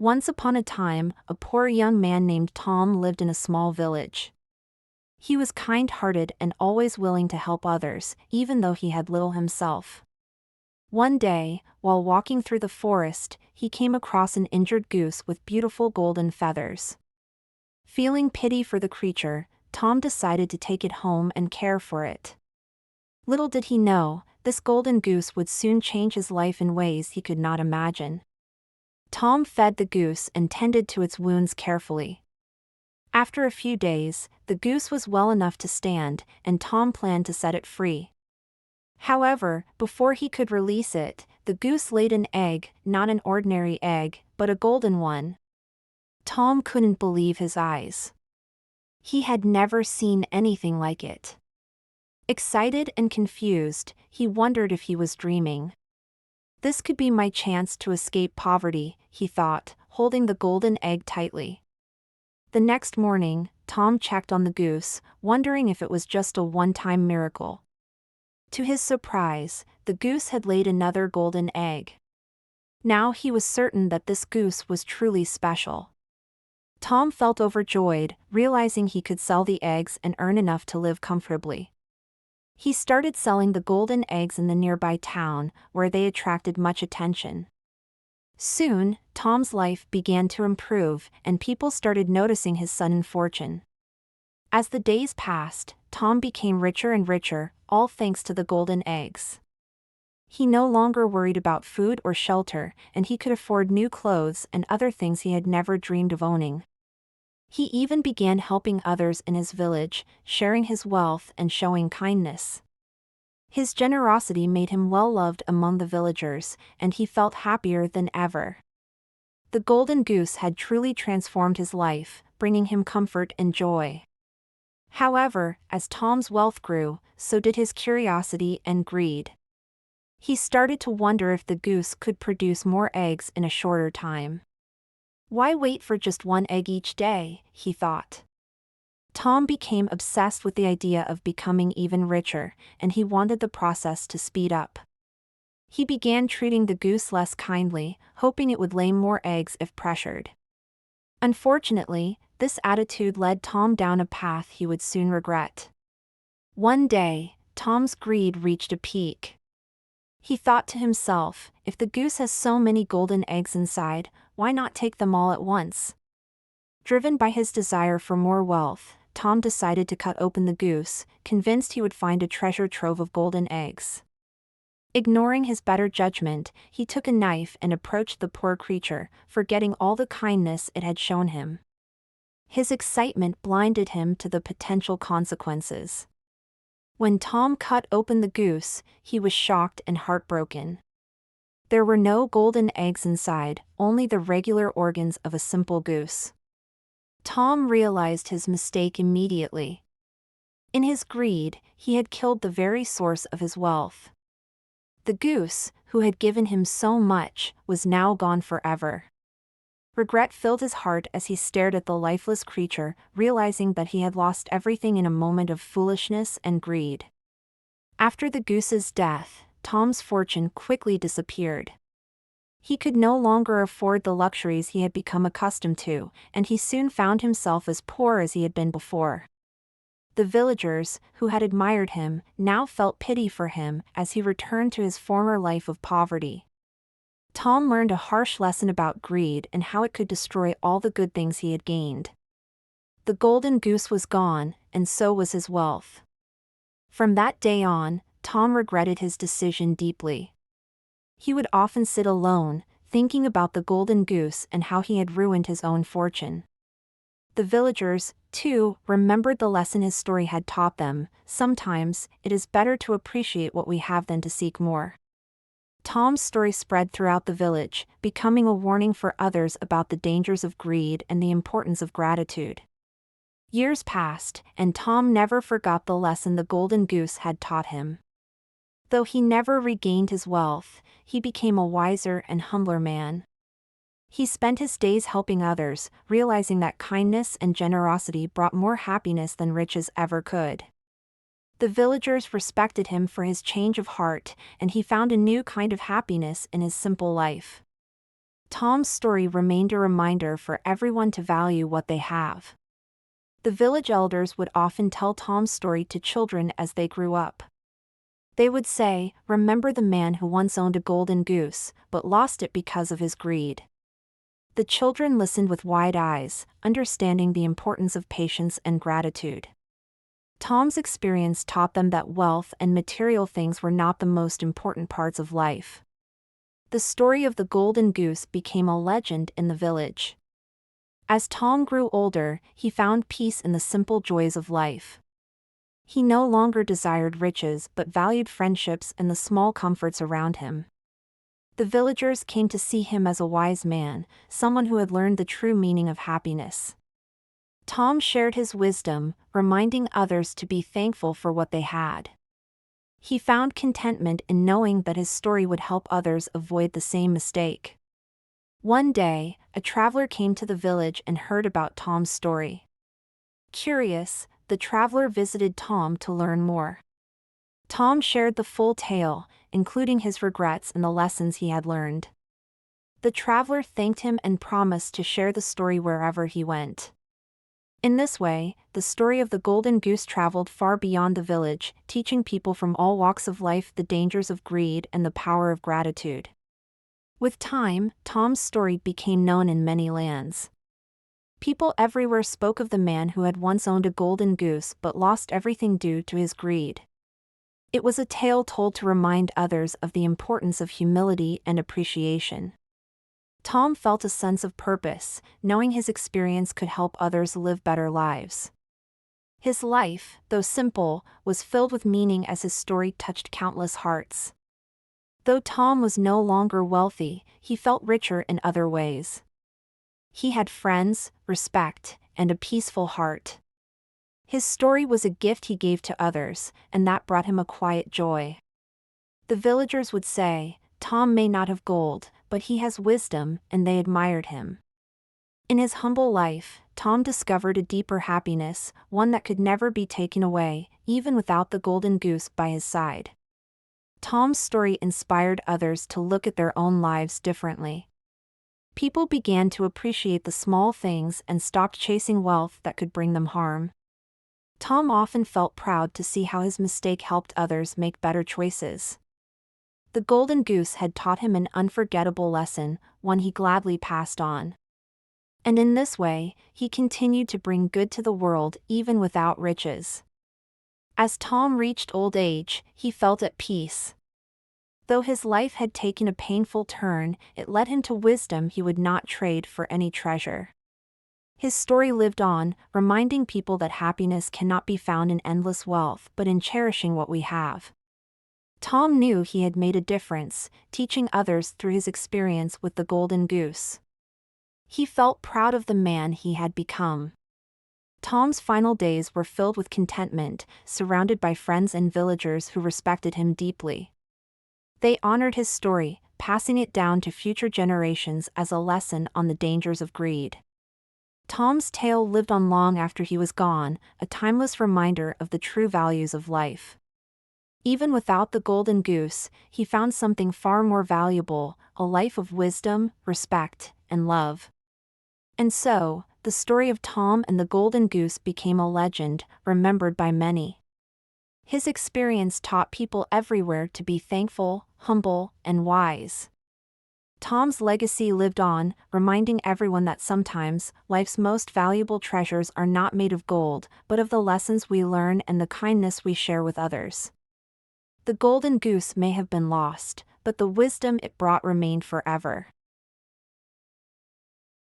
Once upon a time, a poor young man named Tom lived in a small village. He was kind-hearted and always willing to help others, even though he had little himself. One day, while walking through the forest, he came across an injured goose with beautiful golden feathers. Feeling pity for the creature, Tom decided to take it home and care for it. Little did he know, this golden goose would soon change his life in ways he could not imagine. Tom fed the goose and tended to its wounds carefully. After a few days, the goose was well enough to stand, and Tom planned to set it free. However, before he could release it, the goose laid an egg, not an ordinary egg, but a golden one. Tom couldn't believe his eyes. He had never seen anything like it. Excited and confused, he wondered if he was dreaming. This could be my chance to escape poverty, he thought, holding the golden egg tightly. The next morning, Tom checked on the goose, wondering if it was just a one-time miracle. To his surprise, the goose had laid another golden egg. Now he was certain that this goose was truly special. Tom felt overjoyed, realizing he could sell the eggs and earn enough to live comfortably. He started selling the golden eggs in the nearby town, where they attracted much attention. Soon, Tom's life began to improve, and people started noticing his sudden fortune. As the days passed, Tom became richer and richer, all thanks to the golden eggs. He no longer worried about food or shelter, and he could afford new clothes and other things he had never dreamed of owning. He even began helping others in his village, sharing his wealth and showing kindness. His generosity made him well-loved among the villagers, and he felt happier than ever. The golden goose had truly transformed his life, bringing him comfort and joy. However, as Tom's wealth grew, so did his curiosity and greed. He started to wonder if the goose could produce more eggs in a shorter time. Why wait for just one egg each day, he thought. Tom became obsessed with the idea of becoming even richer, and he wanted the process to speed up. He began treating the goose less kindly, hoping it would lay more eggs if pressured. Unfortunately, this attitude led Tom down a path he would soon regret. One day, Tom's greed reached a peak. He thought to himself, if the goose has so many golden eggs inside, why not take them all at once? Driven by his desire for more wealth, Tom decided to cut open the goose, convinced he would find a treasure trove of golden eggs. Ignoring his better judgment, he took a knife and approached the poor creature, forgetting all the kindness it had shown him. His excitement blinded him to the potential consequences. When Tom cut open the goose, he was shocked and heartbroken. There were no golden eggs inside, only the regular organs of a simple goose. Tom realized his mistake immediately. In his greed, he had killed the very source of his wealth. The goose, who had given him so much, was now gone forever. Regret filled his heart as he stared at the lifeless creature, realizing that he had lost everything in a moment of foolishness and greed. After the goose's death, Tom's fortune quickly disappeared. He could no longer afford the luxuries he had become accustomed to, and he soon found himself as poor as he had been before. The villagers, who had admired him, now felt pity for him as he returned to his former life of poverty. Tom learned a harsh lesson about greed and how it could destroy all the good things he had gained. The golden goose was gone, and so was his wealth. From that day on, Tom regretted his decision deeply. He would often sit alone, thinking about the golden goose and how he had ruined his own fortune. The villagers, too, remembered the lesson his story had taught them. Sometimes, it is better to appreciate what we have than to seek more. Tom's story spread throughout the village, becoming a warning for others about the dangers of greed and the importance of gratitude. Years passed, and Tom never forgot the lesson the golden goose had taught him. Though he never regained his wealth, he became a wiser and humbler man. He spent his days helping others, realizing that kindness and generosity brought more happiness than riches ever could. The villagers respected him for his change of heart, and he found a new kind of happiness in his simple life. Tom's story remained a reminder for everyone to value what they have. The village elders would often tell Tom's story to children as they grew up. They would say, "Remember the man who once owned a golden goose, but lost it because of his greed." The children listened with wide eyes, understanding the importance of patience and gratitude. Tom's experience taught them that wealth and material things were not the most important parts of life. The story of the golden goose became a legend in the village. As Tom grew older, he found peace in the simple joys of life. He no longer desired riches but valued friendships and the small comforts around him. The villagers came to see him as a wise man, someone who had learned the true meaning of happiness. Tom shared his wisdom, reminding others to be thankful for what they had. He found contentment in knowing that his story would help others avoid the same mistake. One day, a traveler came to the village and heard about Tom's story. Curious, the traveler visited Tom to learn more. Tom shared the full tale, including his regrets and the lessons he had learned. The traveler thanked him and promised to share the story wherever he went. In this way, the story of the golden goose traveled far beyond the village, teaching people from all walks of life the dangers of greed and the power of gratitude. With time, Tom's story became known in many lands. People everywhere spoke of the man who had once owned a golden goose but lost everything due to his greed. It was a tale told to remind others of the importance of humility and appreciation. Tom felt a sense of purpose, knowing his experience could help others live better lives. His life, though simple, was filled with meaning as his story touched countless hearts. Though Tom was no longer wealthy, he felt richer in other ways. He had friends, respect, and a peaceful heart. His story was a gift he gave to others, and that brought him a quiet joy. The villagers would say, "Tom may not have gold, but he has wisdom," and they admired him. In his humble life, Tom discovered a deeper happiness, one that could never be taken away, even without the golden goose by his side. Tom's story inspired others to look at their own lives differently. People began to appreciate the small things and stopped chasing wealth that could bring them harm. Tom often felt proud to see how his mistake helped others make better choices. The golden goose had taught him an unforgettable lesson, one he gladly passed on. And in this way, he continued to bring good to the world even without riches. As Tom reached old age, he felt at peace. Though his life had taken a painful turn, it led him to wisdom he would not trade for any treasure. His story lived on, reminding people that happiness cannot be found in endless wealth but in cherishing what we have. Tom knew he had made a difference, teaching others through his experience with the golden goose. He felt proud of the man he had become. Tom's final days were filled with contentment, surrounded by friends and villagers who respected him deeply. They honored his story, passing it down to future generations as a lesson on the dangers of greed. Tom's tale lived on long after he was gone, a timeless reminder of the true values of life. Even without the golden goose, he found something far more valuable, a life of wisdom, respect, and love. And so, the story of Tom and the golden goose became a legend, remembered by many. His experience taught people everywhere to be thankful, humble, and wise. Tom's legacy lived on, reminding everyone that sometimes, life's most valuable treasures are not made of gold, but of the lessons we learn and the kindness we share with others. The golden goose may have been lost, but the wisdom it brought remained forever.